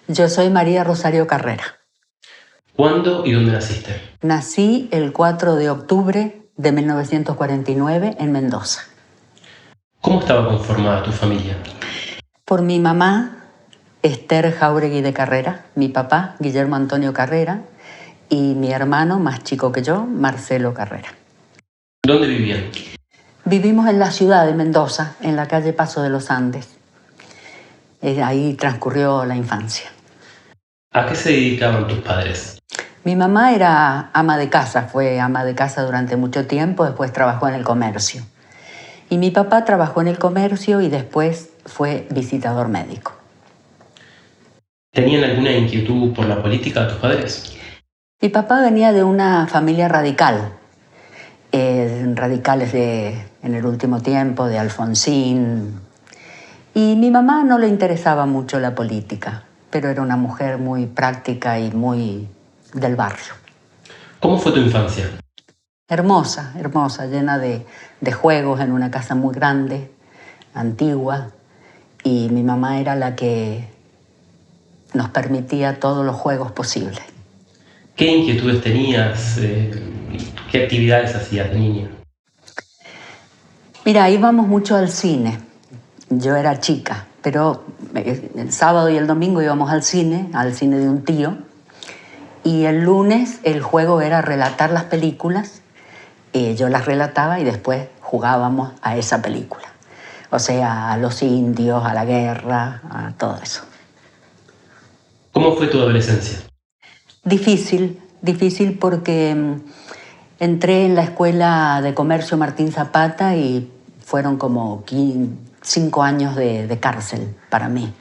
Yo soy María Rosario Carrera. ¿Cuándo y dónde naciste? Nací el 4 de octubre de 1949 en Mendoza. ¿Cómo estaba conformada tu familia? Por mi mamá, Esther Jáuregui de Carrera, mi papá, Guillermo Antonio Carrera, y mi hermano, más chico que yo, Marcelo Carrera. ¿Dónde vivían? Vivimos en la ciudad de Mendoza, en la calle Paso de los Andes. Ahí transcurrió la infancia. ¿A qué se dedicaban tus padres? Mi mamá era ama de casa, fue ama de casa durante mucho tiempo, después trabajó en el comercio. Y mi papá trabajó en el comercio y después fue visitador médico. ¿Tenían alguna inquietud por la política tus padres? Mi papá venía de una familia radical, radicales en el último tiempo, de Alfonsín. Y mi mamá no le interesaba mucho la política, pero era una mujer muy práctica y muy del barrio. ¿Cómo fue tu infancia? Hermosa, hermosa, llena de juegos en una casa muy grande, antigua. Y mi mamá era la que nos permitía todos los juegos posibles. ¿Qué inquietudes tenías? ¿Qué actividades hacías de niña? Mira, íbamos mucho al cine. Yo era chica, pero el sábado y el domingo íbamos al cine de un tío. Y el lunes el juego era relatar las películas. Yo las relataba y después jugábamos a esa película. O sea, a los indios, a la guerra, a todo eso. ¿Cómo fue tu adolescencia? Difícil porque entré en la Escuela de Comercio Martín Zapata y fueron como 5 años de cárcel para mí,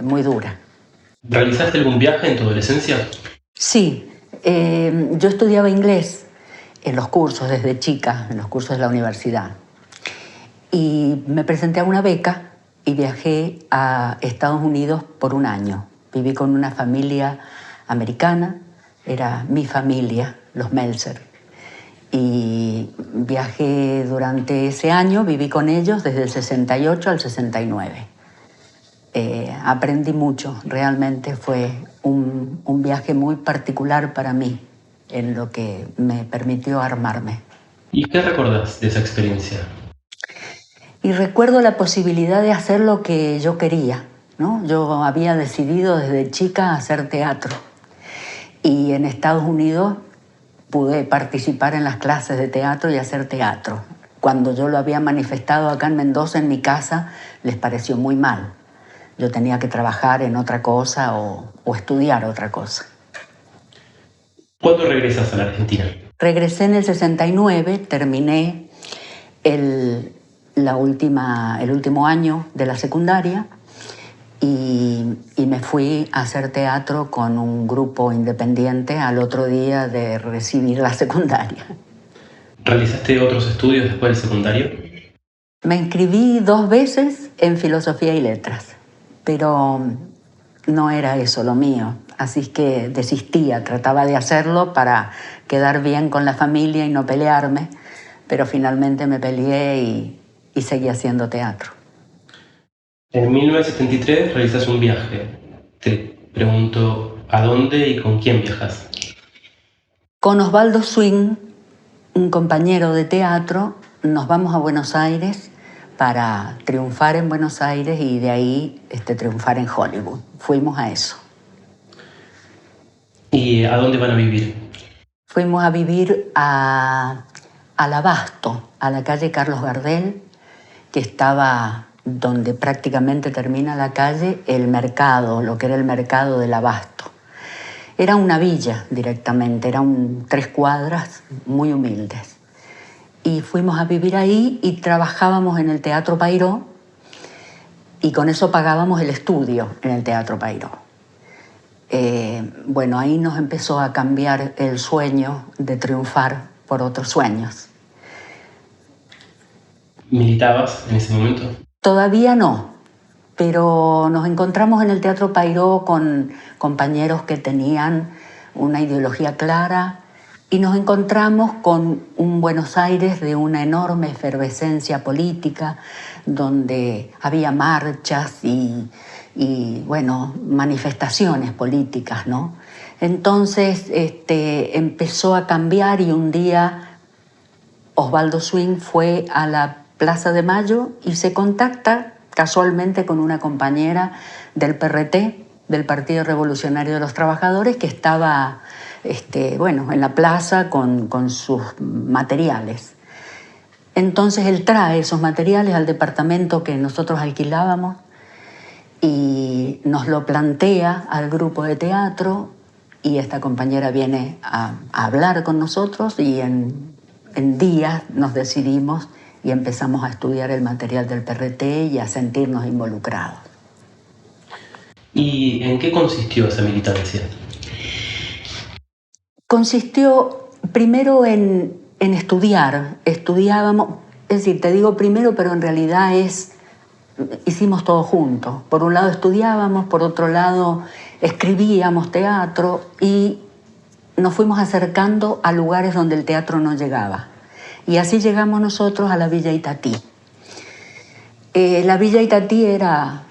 muy dura. ¿Realizaste algún viaje en tu adolescencia? Sí, yo estudiaba inglés en los cursos desde chica, en los cursos de la universidad. Y me presenté a una beca y viajé a Estados Unidos por un año. Viví con una familia americana, era mi familia, los Meltzer. Y viajé durante ese año, viví con ellos desde el 68 al 69. Aprendí mucho, realmente fue un viaje muy particular para mí, en lo que me permitió armarme. ¿Y qué recordás de esa experiencia? Y recuerdo la posibilidad de hacer lo que yo quería, ¿no? Yo había decidido desde chica hacer teatro y en Estados Unidos pude participar en las clases de teatro y hacer teatro. Cuando yo lo había manifestado acá en Mendoza, en mi casa, les pareció muy mal. Yo tenía que trabajar en otra cosa o estudiar otra cosa. ¿Cuándo regresas a la Argentina? Regresé en el 69, terminé el último año de la secundaria y me fui a hacer teatro con un grupo independiente al otro día de recibir la secundaria. ¿Realizaste otros estudios después del secundario? Me inscribí 2 veces en Filosofía y Letras, pero no era eso lo mío, así que desistía, trataba de hacerlo para quedar bien con la familia y no pelearme, pero finalmente me peleé y seguí haciendo teatro. En 1973 realizas un viaje. Te pregunto, ¿a dónde y con quién viajas? Con Osvaldo Swing, un compañero de teatro, nos vamos a Buenos Aires para triunfar en Buenos Aires y de ahí triunfar en Hollywood. Fuimos a eso. ¿Y a dónde van a vivir? Fuimos a vivir al Abasto, a la calle Carlos Gardel, que estaba donde prácticamente termina la calle, el mercado, lo que era el mercado del Abasto. Era una villa directamente, eran 3 cuadras muy humildes. Y fuimos a vivir ahí y trabajábamos en el Teatro Payró y con eso pagábamos el estudio en el Teatro Payró. Bueno, ahí nos empezó a cambiar el sueño de triunfar por otros sueños. ¿Militabas en ese momento? Todavía no, pero nos encontramos en el Teatro Payró con compañeros que tenían una ideología clara y nos encontramos con un Buenos Aires de una enorme efervescencia política, donde había marchas y bueno, manifestaciones políticas, ¿no? Entonces empezó a cambiar y un día Osvaldo Swing fue a la Plaza de Mayo y se contacta casualmente con una compañera del PRT, del Partido Revolucionario de los Trabajadores, que estaba bueno, en la plaza con sus materiales. Entonces él trae esos materiales al departamento que nosotros alquilábamos y nos lo plantea al grupo de teatro, y esta compañera viene a hablar con nosotros y en días nos decidimos y empezamos a estudiar el material del PRT y a sentirnos involucrados. ¿Y en qué consistió esa militancia? Consistió primero en estudiar. Estudiábamos, es decir, te digo primero, pero en realidad hicimos todo juntos. Por un lado estudiábamos, por otro lado escribíamos teatro y nos fuimos acercando a lugares donde el teatro no llegaba. Y así llegamos nosotros a la Villa Itatí. La Villa Itatí era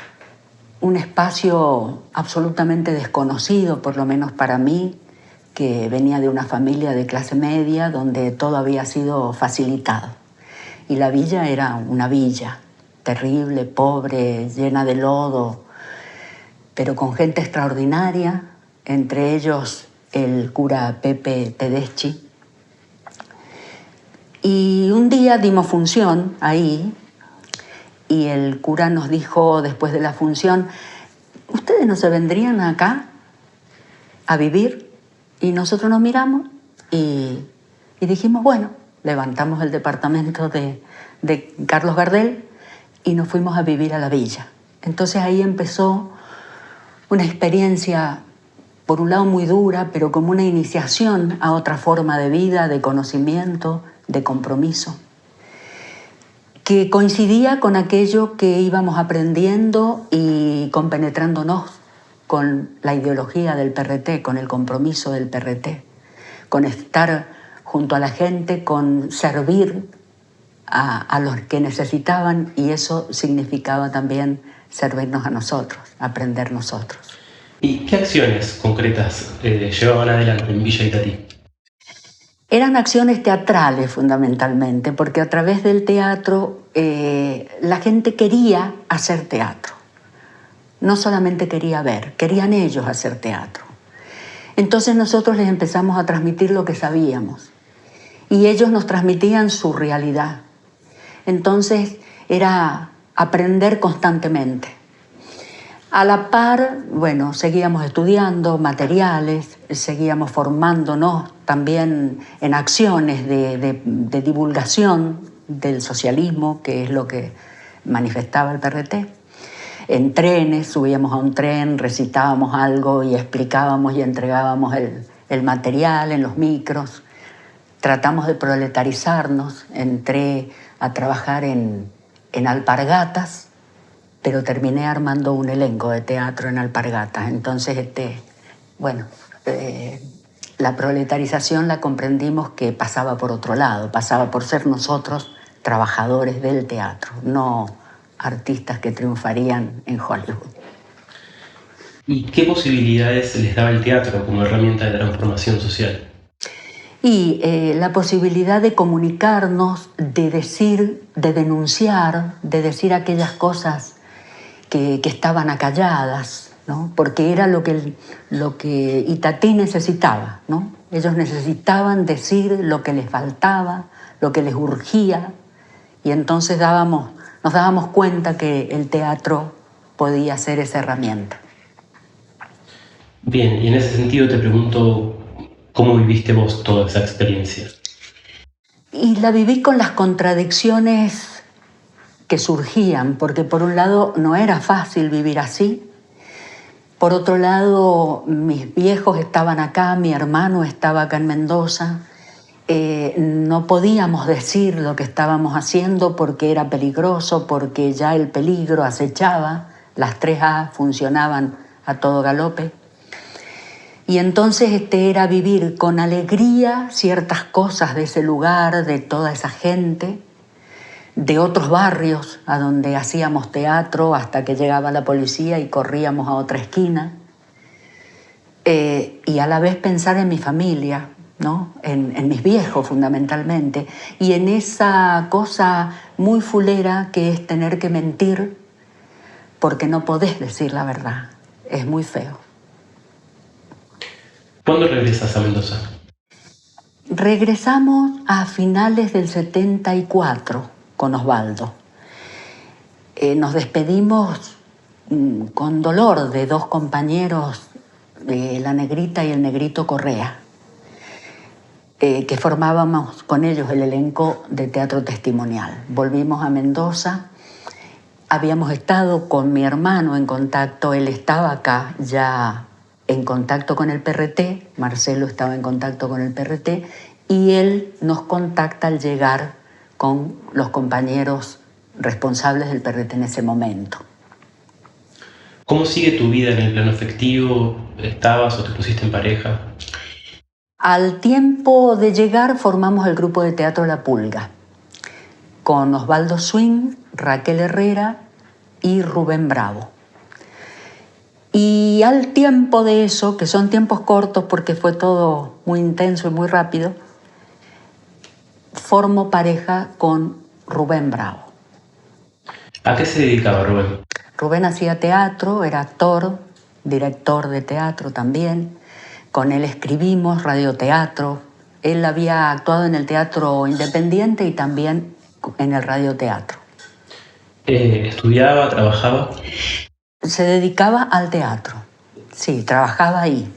un espacio absolutamente desconocido, por lo menos para mí, que venía de una familia de clase media donde todo había sido facilitado. Y la villa era una villa terrible, pobre, llena de lodo, pero con gente extraordinaria, entre ellos el cura Pepe Tedeschi. Y un día dimos función ahí y el cura nos dijo después de la función: ¿ustedes no se vendrían acá a vivir? Y nosotros nos miramos y dijimos, bueno, levantamos el departamento de Carlos Gardel y nos fuimos a vivir a la villa. Entonces ahí empezó una experiencia, por un lado muy dura, pero como una iniciación a otra forma de vida, de conocimiento, de compromiso, que coincidía con aquello que íbamos aprendiendo y compenetrándonos con la ideología del PRT, con el compromiso del PRT, con estar junto a la gente, con servir a los que necesitaban, y eso significaba también servirnos a nosotros, aprender nosotros. ¿Y qué acciones concretas llevaban adelante en Villa Itatí? Eran acciones teatrales fundamentalmente, porque a través del teatro la gente quería hacer teatro. No solamente quería ver, querían ellos hacer teatro. Entonces nosotros les empezamos a transmitir lo que sabíamos y ellos nos transmitían su realidad. Entonces era aprender constantemente. A la par, bueno, seguíamos estudiando materiales, seguíamos formándonos también en acciones de divulgación del socialismo, que es lo que manifestaba el PRT. En trenes, subíamos a un tren, recitábamos algo y explicábamos y entregábamos el material en los micros. Tratamos de proletarizarnos, entré a trabajar en Alpargatas, pero terminé armando un elenco de teatro en Alpargatas. Entonces, bueno, la proletarización la comprendimos que pasaba por otro lado, pasaba por ser nosotros trabajadores del teatro, no artistas que triunfarían en Hollywood. ¿Y qué posibilidades les daba el teatro como herramienta de transformación social? Y la posibilidad de comunicarnos, de decir, de denunciar, de decir aquellas cosas que estaban acalladas, ¿no? Porque era lo que Itatí necesitaba, ¿no? Ellos necesitaban decir lo que les faltaba, lo que les urgía, y entonces nos dábamos cuenta que el teatro podía ser esa herramienta. Bien, y en ese sentido te pregunto, ¿cómo viviste vos toda esa experiencia? Y la viví con las contradicciones que surgían, porque por un lado no era fácil vivir así, por otro lado mis viejos estaban acá, mi hermano estaba acá en Mendoza, no podíamos decir lo que estábamos haciendo porque era peligroso, porque ya el peligro acechaba, las 3A funcionaban a todo galope. Y entonces era vivir con alegría ciertas cosas de ese lugar, de toda esa gente, de otros barrios a donde hacíamos teatro hasta que llegaba la policía y corríamos a otra esquina. Y a la vez pensar en mi familia, ¿no? En mis viejos fundamentalmente, y en esa cosa muy fulera que es tener que mentir porque no podés decir la verdad. Es muy feo. ¿Cuándo regresas a Mendoza? Regresamos a finales del 74 con Osvaldo. Nos despedimos con dolor de dos compañeros, la Negrita y el Negrito Correa, que formábamos con ellos el elenco de teatro testimonial. Volvimos a Mendoza, habíamos estado con mi hermano en contacto, él estaba acá ya en contacto con el PRT, Marcelo estaba en contacto con el PRT, y él nos contacta al llegar con los compañeros responsables del PRT en ese momento. ¿Cómo sigue tu vida en el plano afectivo? ¿Estabas o te pusiste en pareja? Al tiempo de llegar formamos el grupo de teatro La Pulga, con Osvaldo Swing, Raquel Herrera y Rubén Bravo. Y al tiempo de eso, que son tiempos cortos porque fue todo muy intenso y muy rápido, formo pareja con Rubén Bravo. ¿A qué se dedicaba Rubén? Rubén hacía teatro, era actor, director de teatro también. Con él escribimos radioteatro. Él había actuado en el teatro independiente y también en el radioteatro. ¿Estudiaba, trabajaba? Se dedicaba al teatro. Sí, trabajaba ahí.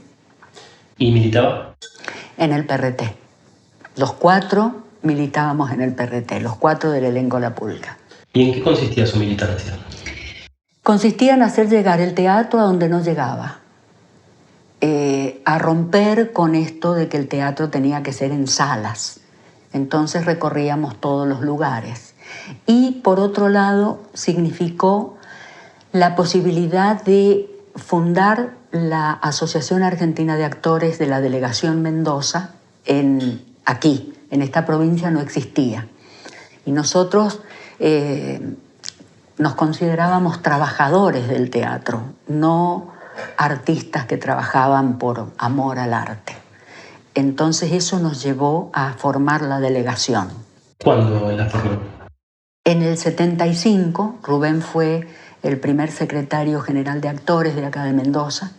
¿Y militaba? En el PRT. Los cuatro militábamos en el PRT, los cuatro del elenco La Pulga. ¿Y en qué consistía su militancia? Consistía en hacer llegar el teatro a donde no llegaba. A romper con esto de que el teatro tenía que ser en salas. Entonces recorríamos todos los lugares. Y por otro lado significó la posibilidad de fundar la Asociación Argentina de Actores de la Delegación Mendoza aquí, en esta provincia no existía. Y nosotros nos considerábamos trabajadores del teatro, no artistas que trabajaban por amor al arte. Entonces eso nos llevó a formar la delegación. ¿Cuándo la formó? En el 75, Rubén fue el primer secretario general de actores de acá de Mendoza.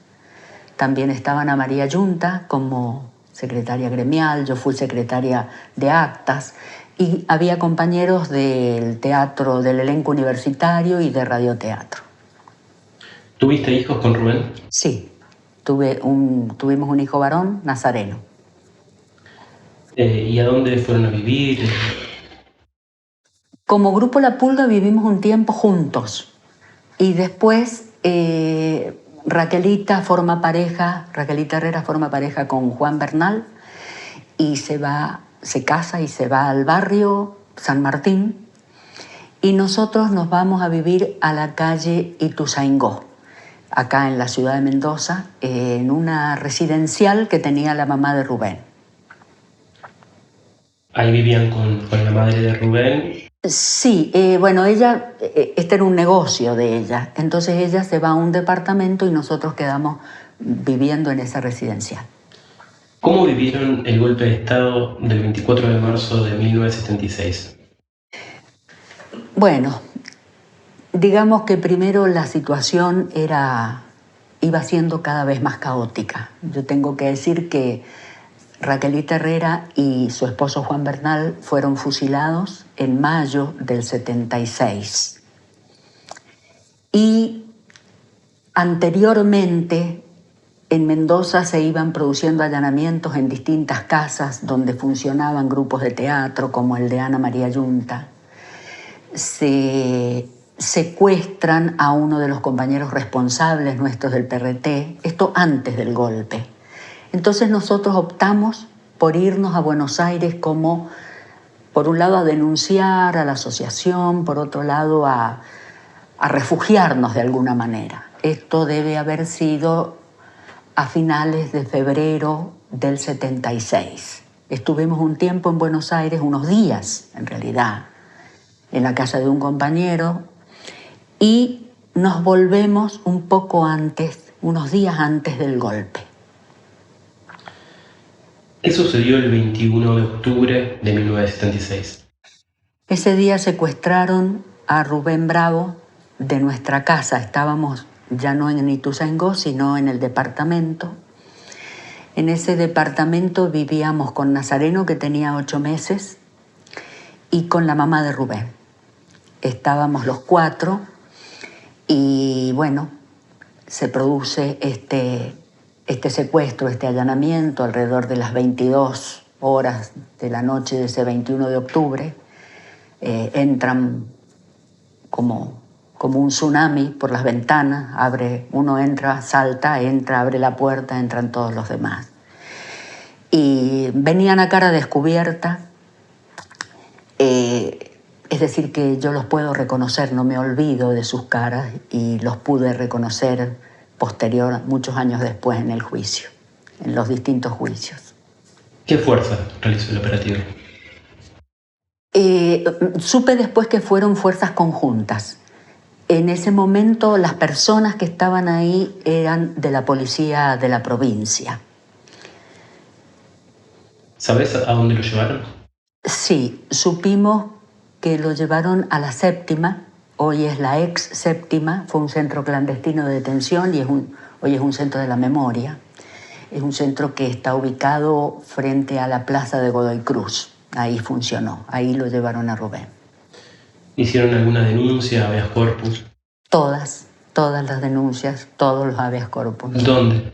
También estaba Ana María Yunta como secretaria gremial, yo fui secretaria de actas y había compañeros del teatro, del elenco universitario y de radioteatro. ¿Tuviste hijos con Rubén? Sí, tuvimos un hijo varón, Nazareno. ¿Y a dónde fueron a vivir? Como Grupo La Pulga vivimos un tiempo juntos y después Raquelita Herrera forma pareja con Juan Bernal y se casa y se va al barrio San Martín y nosotros nos vamos a vivir a la calle Ituzaingó, acá en la ciudad de Mendoza, en una residencial que tenía la mamá de Rubén. Ahí vivían con la madre de Rubén. Sí, bueno, ella, este era un negocio de ella, entonces ella se va a un departamento y nosotros quedamos viviendo en esa residencial. ¿Cómo vivieron el golpe de Estado del 24 de marzo de 1976? Bueno, digamos que primero la situación iba siendo cada vez más caótica. Yo tengo que decir que Raquelita Herrera y su esposo Juan Bernal fueron fusilados en mayo del 76. Y anteriormente en Mendoza se iban produciendo allanamientos en distintas casas donde funcionaban grupos de teatro como el de Ana María Yunta. Se secuestran a uno de los compañeros responsables nuestros del PRT, esto antes del golpe. Entonces nosotros optamos por irnos a Buenos Aires como, por un lado, a denunciar a la asociación, por otro lado, a refugiarnos de alguna manera. Esto debe haber sido a finales de febrero del 76. Estuvimos un tiempo en Buenos Aires, unos días en realidad, en la casa de un compañero, y nos volvemos un poco antes, unos días antes del golpe. ¿Qué sucedió el 21 de octubre de 1976? Ese día secuestraron a Rubén Bravo de nuestra casa. Estábamos ya no en Ituzaingó, sino en el departamento. En ese departamento vivíamos con Nazareno, que tenía 8 meses, y con la mamá de Rubén. Estábamos los 4 y bueno, se produce este secuestro, este allanamiento alrededor de las 22 horas de la noche de ese 21 de octubre. Entran como un tsunami por las ventanas, uno entra, salta, entra, abre la puerta, entran todos los demás. Y venían a cara descubierta, es decir, que yo los puedo reconocer, no me olvido de sus caras, y los pude reconocer muchos años después en el juicio, en los distintos juicios. ¿Qué fuerza realizó el operativo? Supe después que fueron fuerzas conjuntas. En ese momento las personas que estaban ahí eran de la policía de la provincia. ¿Sabes a dónde lo llevaron? Sí, supimos que lo llevaron a la Séptima, hoy es la ex Séptima, fue un centro clandestino de detención y hoy es un centro de la memoria. Es un centro que está ubicado frente a la plaza de Godoy Cruz. Ahí funcionó, ahí lo llevaron a Rubén. ¿Hicieron alguna denuncia, habeas corpus? Todas las denuncias, todos los habeas corpus. ¿Dónde?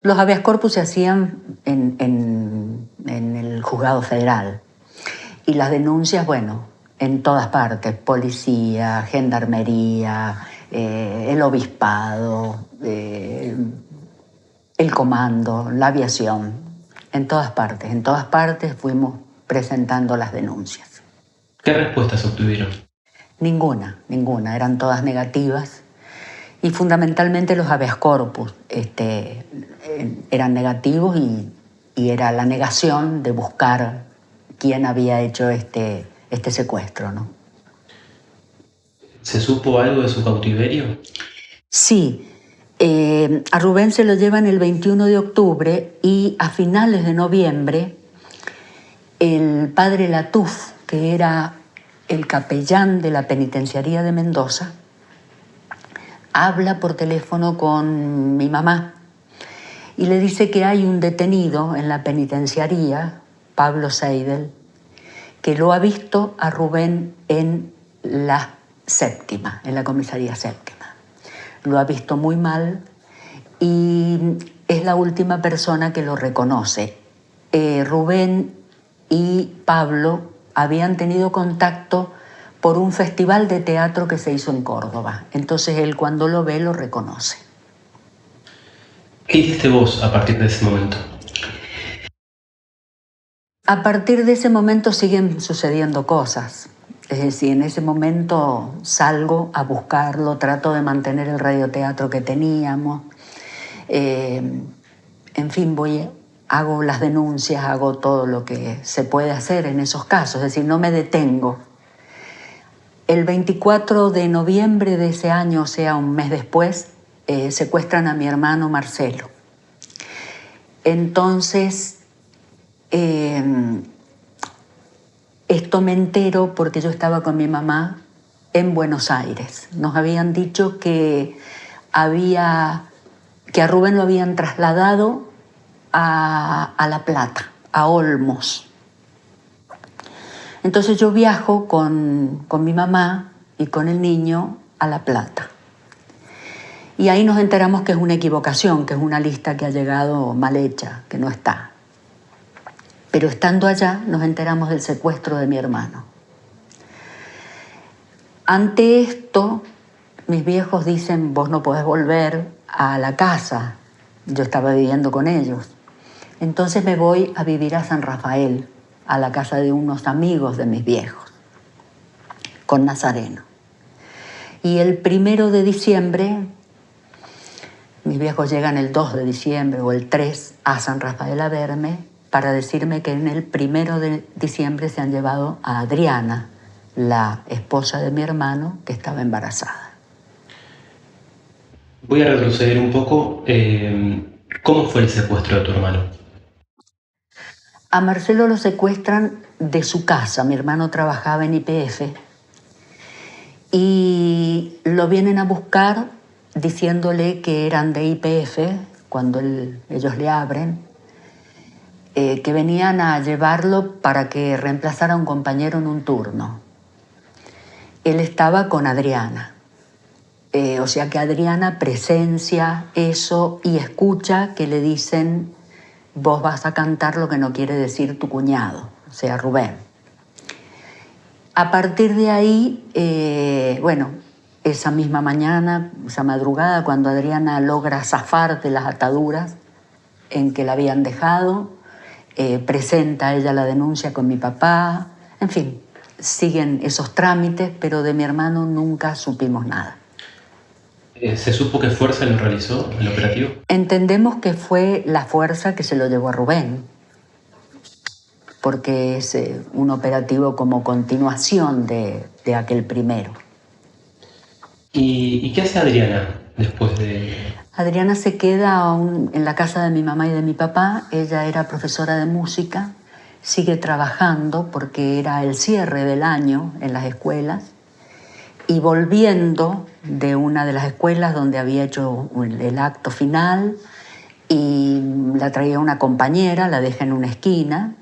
Los habeas corpus se hacían en el juzgado federal. Y las denuncias, bueno, en todas partes, policía, gendarmería, el obispado, el comando, la aviación, en todas partes fuimos presentando las denuncias. ¿Qué respuestas obtuvieron? Ninguna, eran todas negativas. Y fundamentalmente los habeas corpus eran negativos y era la negación de buscar quién había hecho este secuestro, ¿no? ¿Se supo algo de su cautiverio? Sí, a Rubén se lo llevan el 21 de octubre y a finales de noviembre el padre Latuf, que era el capellán de la penitenciaría de Mendoza, habla por teléfono con mi mamá y le dice que hay un detenido en la penitenciaría, Pablo Seidel, que lo ha visto a Rubén en la Séptima, en la comisaría Séptima. Lo ha visto muy mal y es la última persona que lo reconoce. Rubén y Pablo habían tenido contacto por un festival de teatro que se hizo en Córdoba. Entonces él, cuando lo ve, lo reconoce. ¿Qué hiciste vos a partir de ese momento? A partir de ese momento siguen sucediendo cosas. Es decir, en ese momento salgo a buscarlo, trato de mantener el radioteatro que teníamos. En fin, hago las denuncias, hago todo lo que se puede hacer en esos casos. Es decir, no me detengo. El 24 de noviembre de ese año, o sea, un mes después, secuestran a mi hermano Marcelo. Entonces, esto me entero porque yo estaba con mi mamá en Buenos Aires. Nos habían dicho que a Rubén lo habían trasladado a La Plata, a Olmos. Entonces yo viajo con mi mamá y con el niño a La Plata. Y ahí nos enteramos que es una equivocación, que es una lista que ha llegado mal hecha, que no está. Pero estando allá nos enteramos del secuestro de mi hermano. Ante esto, mis viejos dicen, vos no podés volver a la casa. Yo estaba viviendo con ellos. Entonces me voy a vivir a San Rafael, a la casa de unos amigos de mis viejos, con Nazareno. Y el 1 de diciembre, mis viejos llegan el 2 de diciembre o el 3 a San Rafael a verme para decirme que en el 1 de diciembre se han llevado a Adriana, la esposa de mi hermano, que estaba embarazada. Voy a retroceder un poco. ¿Cómo fue el secuestro de tu hermano? A Marcelo lo secuestran de su casa. Mi hermano trabajaba en YPF y lo vienen a buscar diciéndole que eran de YPF cuando ellos le abren, que venían a llevarlo para que reemplazara a un compañero en un turno. Él estaba con Adriana. O sea que Adriana presencia eso y escucha que le dicen: vos vas a cantar lo que no quiere decir tu cuñado, o sea, Rubén. A partir de ahí, bueno, esa misma mañana, esa madrugada, cuando Adriana logra zafar de las ataduras en que la habían dejado, presenta ella la denuncia con mi papá. En fin, siguen esos trámites, pero de mi hermano nunca supimos nada. ¿Se supo qué fuerza lo realizó el operativo? Entendemos que fue la fuerza que se lo llevó a Rubén, porque es un operativo como continuación de aquel primero. ¿Y qué hace Adriana después de...? Adriana se queda en la casa de mi mamá y de mi papá. Ella era profesora de música, sigue trabajando porque era el cierre del año en las escuelas, y volviendo de una de las escuelas donde había hecho el acto final, y la traía una compañera, la deja en una esquina,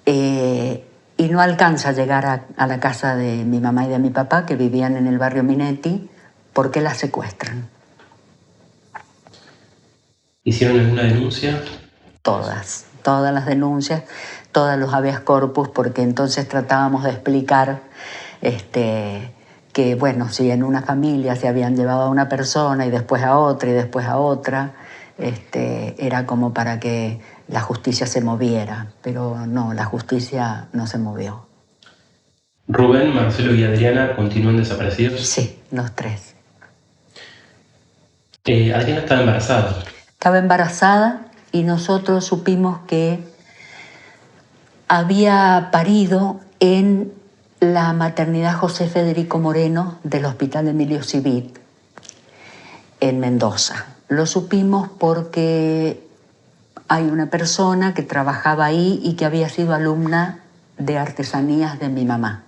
y no alcanza a llegar a la casa de mi mamá y de mi papá, que vivían en el barrio Minetti, porque la secuestran. ¿Hicieron alguna denuncia? Todas las denuncias, todos los habeas corpus, porque entonces tratábamos de explicar que, bueno, si en una familia se habían llevado a una persona y después a otra y después a otra, era como para que la justicia se moviera, pero no, la justicia no se movió. ¿Rubén, Marcelo y Adriana continúan desaparecidos? Sí, los tres. Adriana estaba embarazada. Estaba embarazada y nosotros supimos que había parido en la maternidad José Federico Moreno del Hospital Emilio Civit en Mendoza. Lo supimos porque hay una persona que trabajaba ahí y que había sido alumna de artesanías de mi mamá.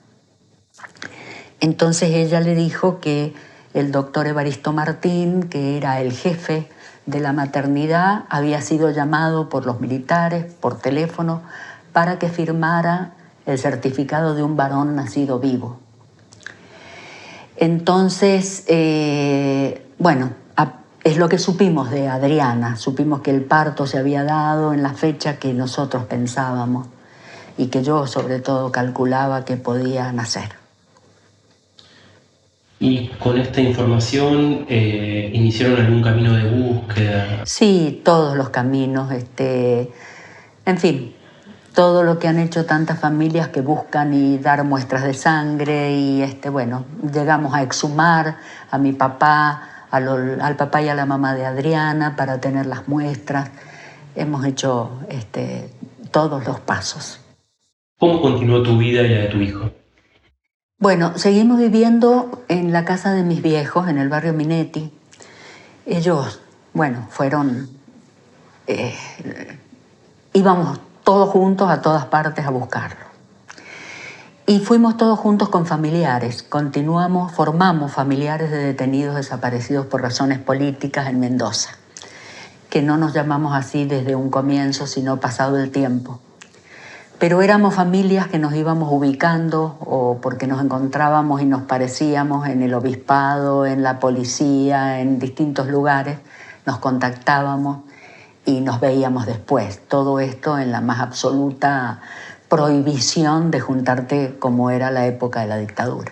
Entonces ella le dijo que el doctor Evaristo Martín, que era el jefe de la maternidad, había sido llamado por los militares por teléfono para que firmara el certificado de un varón nacido vivo. Entonces, bueno, es lo que supimos de Adriana. Supimos que el parto se había dado en la fecha que nosotros pensábamos y que yo sobre todo calculaba que podía nacer. ¿Y con esta información iniciaron algún camino de búsqueda? Sí, todos los caminos, en fin, todo lo que han hecho tantas familias que buscan y dar muestras de sangre y bueno, llegamos a exhumar a mi papá, al papá y a la mamá de Adriana para tener las muestras. Hemos hecho todos los pasos. ¿Cómo continuó tu vida y la de tu hijo? Bueno, seguimos viviendo en la casa de mis viejos, en el barrio Minetti. Ellos, bueno, íbamos todos juntos a todas partes a buscarlo. Y fuimos todos juntos con familiares. Formamos familiares de detenidos desaparecidos por razones políticas en Mendoza, que no nos llamamos así desde un comienzo, sino pasado el tiempo. Pero éramos familias que nos íbamos ubicando o porque nos encontrábamos y nos parecíamos en el obispado, en la policía, en distintos lugares. Nos contactábamos y nos veíamos después. Todo esto en la más absoluta prohibición de juntarte como era la época de la dictadura.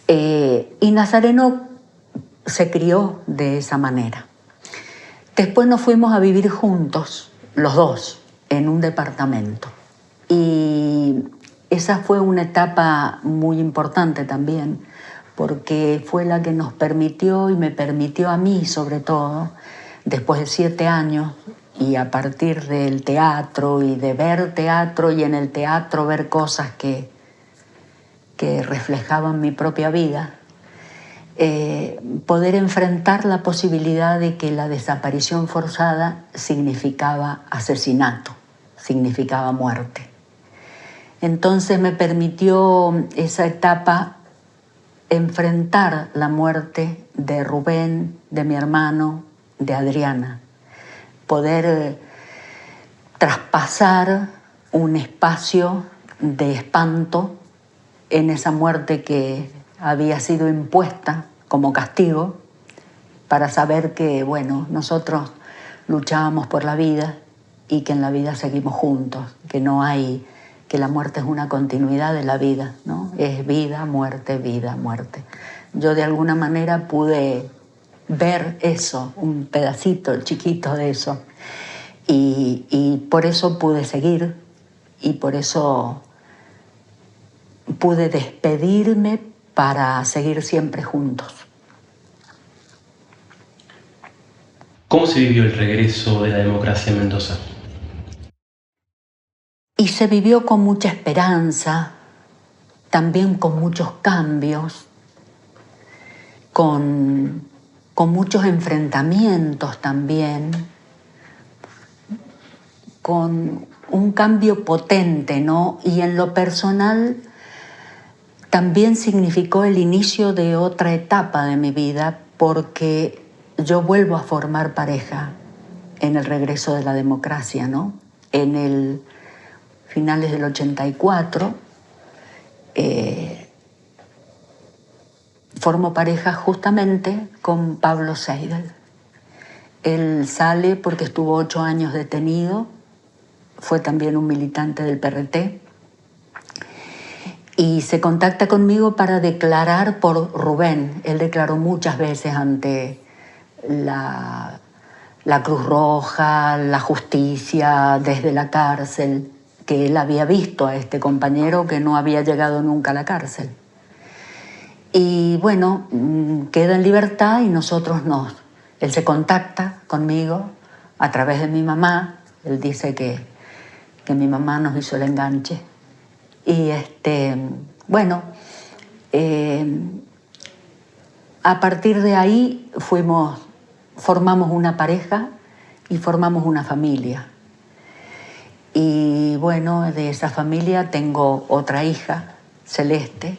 Y Nazareno se crió de esa manera. Después nos fuimos a vivir juntos, los dos, en un departamento. Y esa fue una etapa muy importante también, porque fue la que nos permitió y me permitió a mí, sobre todo, después de 7 años, y a partir del teatro y de ver teatro y en el teatro ver cosas que que reflejaban mi propia vida, poder enfrentar la posibilidad de que la desaparición forzada significaba asesinato, significaba muerte. Entonces me permitió esa etapa enfrentar la muerte de Rubén, de mi hermano, de Adriana, poder traspasar un espacio de espanto en esa muerte que había sido impuesta como castigo, para saber que, bueno, nosotros luchábamos por la vida y que en la vida seguimos juntos, que no hay, que la muerte es una continuidad de la vida, ¿no? Es vida, muerte, vida, muerte. Yo de alguna manera pude ver eso, un pedacito chiquito de eso, y por eso pude seguir y por eso pude despedirme para seguir siempre juntos. ¿Cómo se vivió el regreso de la democracia en Mendoza? Y se vivió con mucha esperanza, también con muchos cambios, con muchos enfrentamientos también, con un cambio potente, ¿no? Y en lo personal también significó el inicio de otra etapa de mi vida, porque yo vuelvo a formar pareja en el regreso de la democracia, ¿no? En el finales del 84, formo pareja justamente con Pablo Seidel. Él sale porque estuvo 8 años detenido, fue también un militante del PRT, y se contacta conmigo para declarar por Rubén. Él declaró muchas veces ante la Cruz Roja, la justicia, desde la cárcel, que él había visto a este compañero que no había llegado nunca a la cárcel. Y bueno, queda en libertad y él se contacta conmigo a través de mi mamá. Él dice que mi mamá nos hizo el enganche. Y bueno, a partir de ahí formamos una pareja y formamos una familia. Y bueno, de esa familia tengo otra hija, Celeste,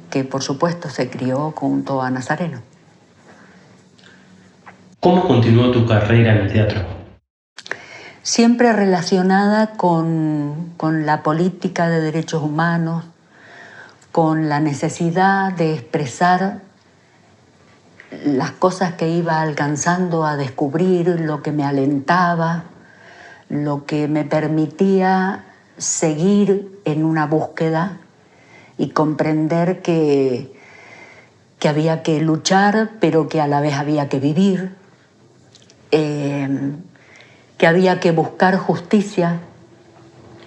que por supuesto se crió junto a Nazareno. ¿Cómo continuó tu carrera en el teatro? Siempre relacionada con la política de derechos humanos, con la necesidad de expresar las cosas que iba alcanzando a descubrir, lo que me alentaba, lo que me permitía seguir en una búsqueda y comprender que había que luchar, pero que a la vez había que vivir, que había que buscar justicia.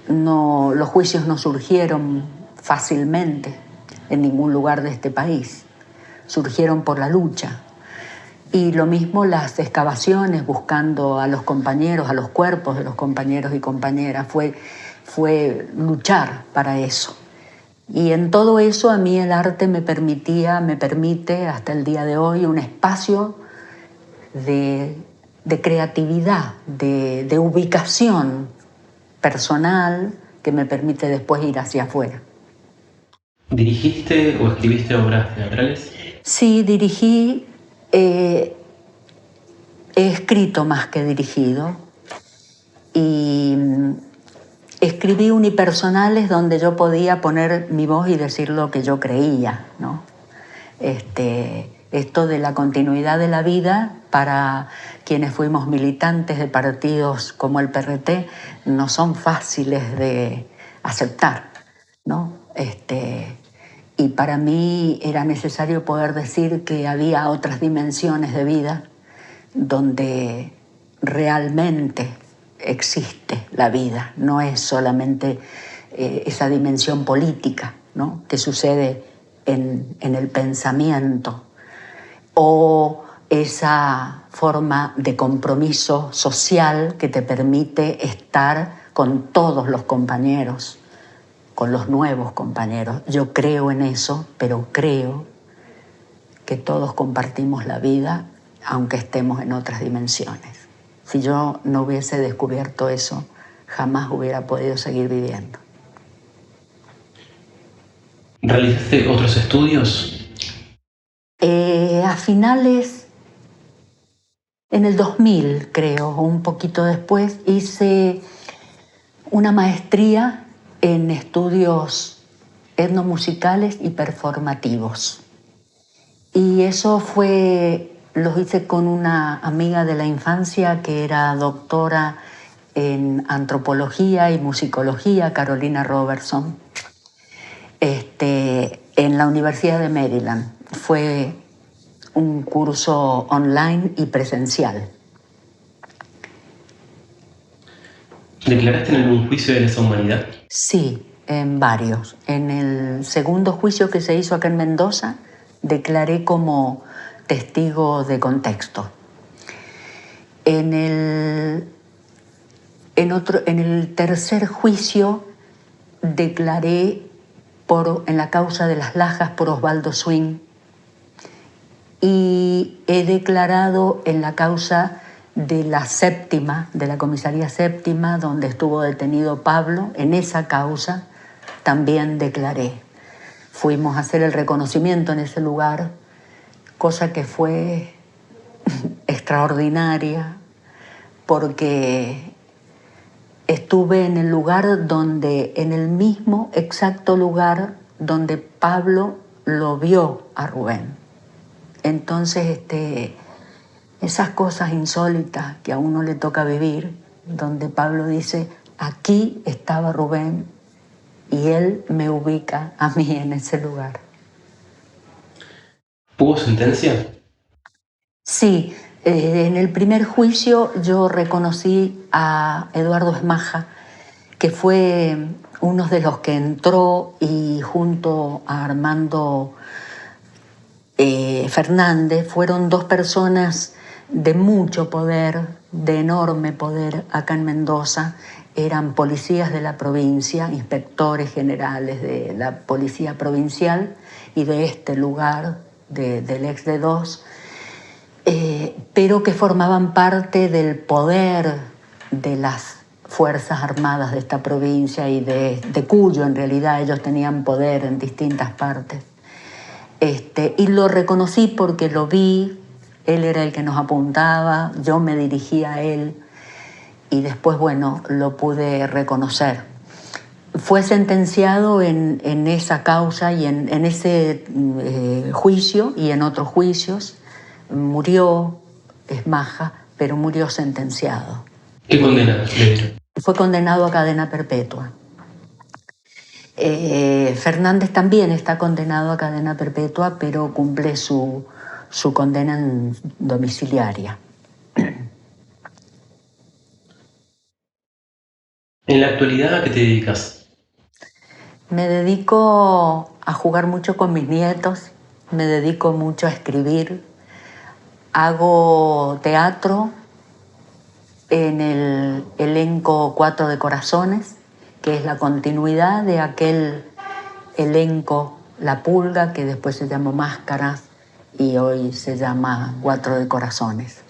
Los juicios no surgieron fácilmente en ningún lugar de este país, surgieron por la lucha. Y lo mismo las excavaciones, buscando a los compañeros, a los cuerpos de los compañeros y compañeras, fue luchar para eso. Y en todo eso a mí el arte me permite hasta el día de hoy un espacio de creatividad, de ubicación personal que me permite después ir hacia afuera. ¿Dirigiste o escribiste obras teatrales? Sí, dirigí, he escrito más que dirigido y escribí unipersonales donde yo podía poner mi voz y decir lo que yo creía, ¿no? Esto de la continuidad de la vida para quienes fuimos militantes de partidos como el PRT no son fáciles de aceptar, ¿no? Y para mí era necesario poder decir que había otras dimensiones de vida donde realmente existe la vida, no es solamente esa dimensión política, ¿no?, que sucede en el pensamiento, o esa forma de compromiso social que te permite estar con todos los compañeros, con los nuevos compañeros. Yo creo en eso, pero creo que todos compartimos la vida, aunque estemos en otras dimensiones. Si yo no hubiese descubierto eso, jamás hubiera podido seguir viviendo. ¿Realizaste otros estudios? A finales, en el 2000 creo, o un poquito después, hice una maestría en estudios etnomusicales y performativos. Y eso lo hice con una amiga de la infancia que era doctora en antropología y musicología, Carolina Robertson, en la Universidad de Maryland. Fue un curso online y presencial. ¿Declaraste en algún juicio de lesa humanidad? Sí, en varios. En el segundo juicio que se hizo acá en Mendoza, declaré como testigo de contexto. En el tercer juicio declaré en la causa de las Lajas por Osvaldo Swing, y he declarado en la causa de la séptima, de la comisaría séptima, donde estuvo detenido Pablo. En esa causa también declaré. Fuimos a hacer el reconocimiento en ese lugar, cosa que fue extraordinaria, porque estuve en el lugar donde, en el mismo exacto lugar donde Pablo lo vio a Rubén. Entonces, esas cosas insólitas que a uno le toca vivir, donde Pablo dice, aquí estaba Rubén y él me ubica a mí en ese lugar. ¿Hubo sentencia? Sí, en el primer juicio yo reconocí a Eduardo Esmaja, que fue uno de los que entró y junto a Armando Fernández fueron dos personas de mucho poder, de enorme poder acá en Mendoza. Eran policías de la provincia, inspectores generales de la policía provincial y de este lugar, del ex D2, pero que formaban parte del poder de las Fuerzas Armadas de esta provincia y de Cuyo, en realidad ellos tenían poder en distintas partes. Y lo reconocí porque lo vi, él era el que nos apuntaba, yo me dirigía a él y después, bueno, lo pude reconocer. Fue sentenciado en esa causa y en ese juicio y en otros juicios. Murió Esmaja, pero murió sentenciado. ¿Qué condena le dieron? Fue condenado a cadena perpetua. Fernández también está condenado a cadena perpetua, pero cumple su condena en domiciliaria. En la actualidad, ¿a qué te dedicas? Me dedico a jugar mucho con mis nietos, me dedico mucho a escribir, hago teatro en el elenco Cuatro de Corazones, que es la continuidad de aquel elenco La Pulga, que después se llamó Máscaras y hoy se llama Cuatro de Corazones.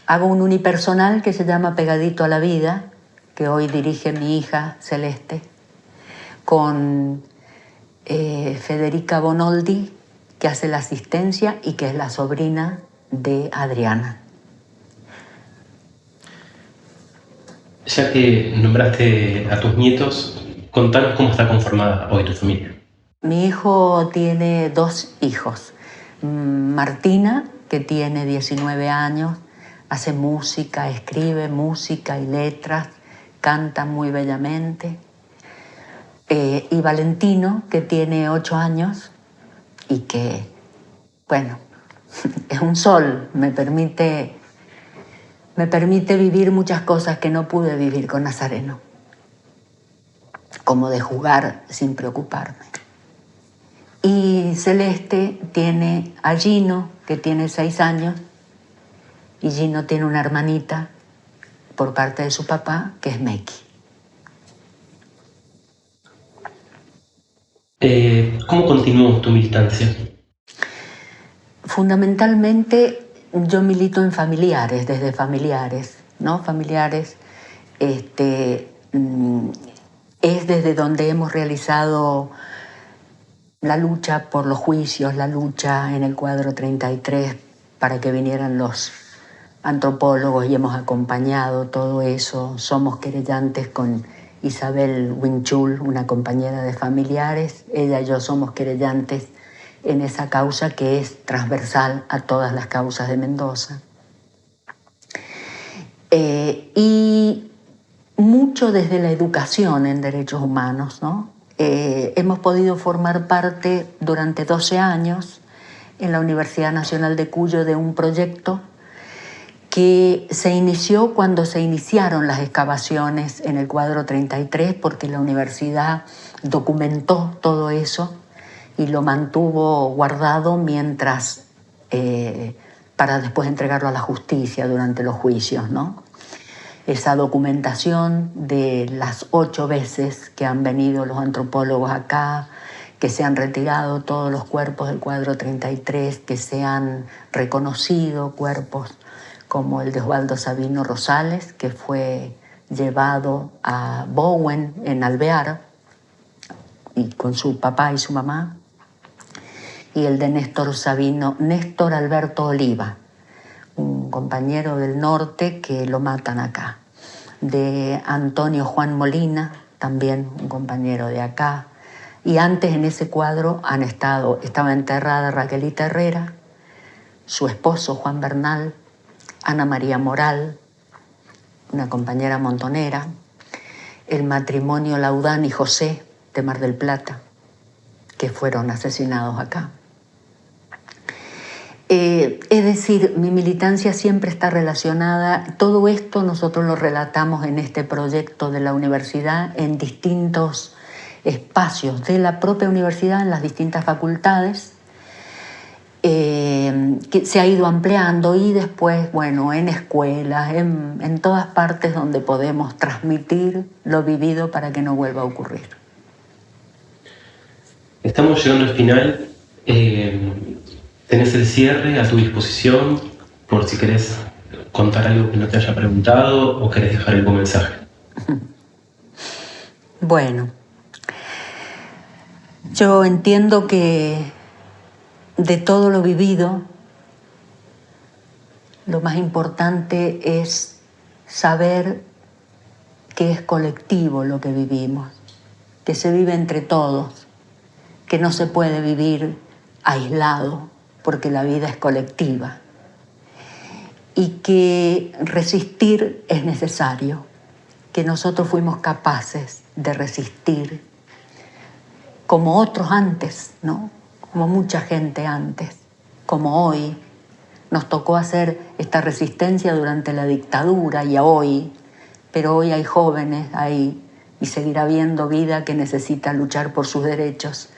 Hago un unipersonal que se llama Pegadito a la Vida, que hoy dirige mi hija Celeste, con Federica Bonoldi, que hace la asistencia y que es la sobrina de Adriana. Ya que nombraste a tus nietos, contanos cómo está conformada hoy tu familia. Mi hijo tiene dos hijos. Martina, que tiene 19 años, hace música, escribe música y letras, canta muy bellamente. Y Valentino, que tiene 8 años y que, bueno, es un sol, me permite vivir muchas cosas que no pude vivir con Nazareno, como de jugar sin preocuparme. Y Celeste tiene a Gino, que tiene 6 años, y Gino tiene una hermanita por parte de su papá, que es Meki. ¿Cómo continuó tu militancia? Fundamentalmente yo milito en familiares, desde familiares, ¿no? Familiares, es desde donde hemos realizado la lucha por los juicios, la lucha en el cuadro 33 para que vinieran los antropólogos y hemos acompañado todo eso. Somos querellantes con Isabel Winchul, una compañera de familiares. Ella y yo somos querellantes en esa causa que es transversal a todas las causas de Mendoza. Y mucho desde la educación en derechos humanos, ¿no? Hemos podido formar parte durante 12 años en la Universidad Nacional de Cuyo de un proyecto que se inició cuando se iniciaron las excavaciones en el cuadro 33, porque la universidad documentó todo eso y lo mantuvo guardado mientras, para después entregarlo a la justicia durante los juicios, ¿no? Esa documentación de las 8 veces que han venido los antropólogos acá, que se han retirado todos los cuerpos del cuadro 33, que se han reconocido cuerpos como el de Osvaldo Sabino Rosales, que fue llevado a Bowen en Alvear y con su papá y su mamá, y el de Néstor Alberto Oliva, un compañero del norte que lo matan acá, de Antonio Juan Molina, también un compañero de acá, y antes en ese cuadro estaba enterrada Raquelita Herrera, su esposo Juan Bernal, Ana María Moral, una compañera montonera, el matrimonio Laudán y José de Mar del Plata, que fueron asesinados acá. Es decir, mi militancia siempre está relacionada, todo esto nosotros lo relatamos en este proyecto de la universidad en distintos espacios de la propia universidad, en las distintas facultades, que se ha ido ampliando y después, bueno, en escuelas, en todas partes donde podemos transmitir lo vivido para que no vuelva a ocurrir. Estamos llegando al final. Tenés el cierre a tu disposición por si querés contar algo que no te haya preguntado o querés dejar algún mensaje. Bueno, yo entiendo que de todo lo vivido, lo más importante es saber que es colectivo lo que vivimos, que se vive entre todos, que no se puede vivir aislado porque la vida es colectiva y que resistir es necesario, que nosotros fuimos capaces de resistir como otros antes, ¿no? Como mucha gente antes, como hoy. Nos tocó hacer esta resistencia durante la dictadura y hoy, pero hoy hay jóvenes, y seguirá habiendo vida que necesita luchar por sus derechos.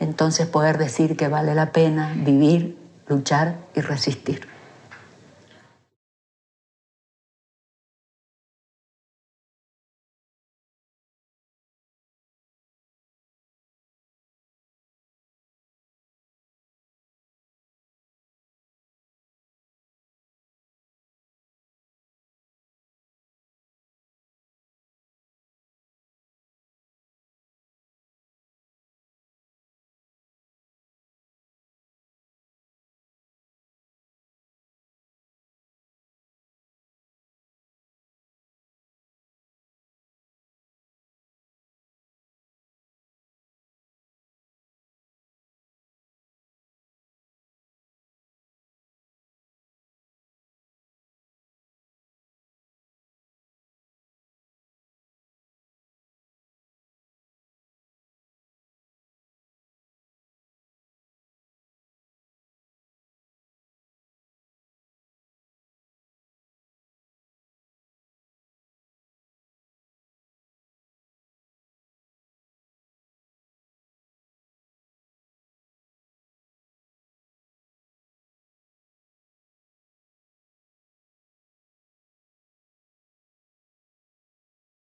Entonces poder decir que vale la pena vivir, luchar y resistir.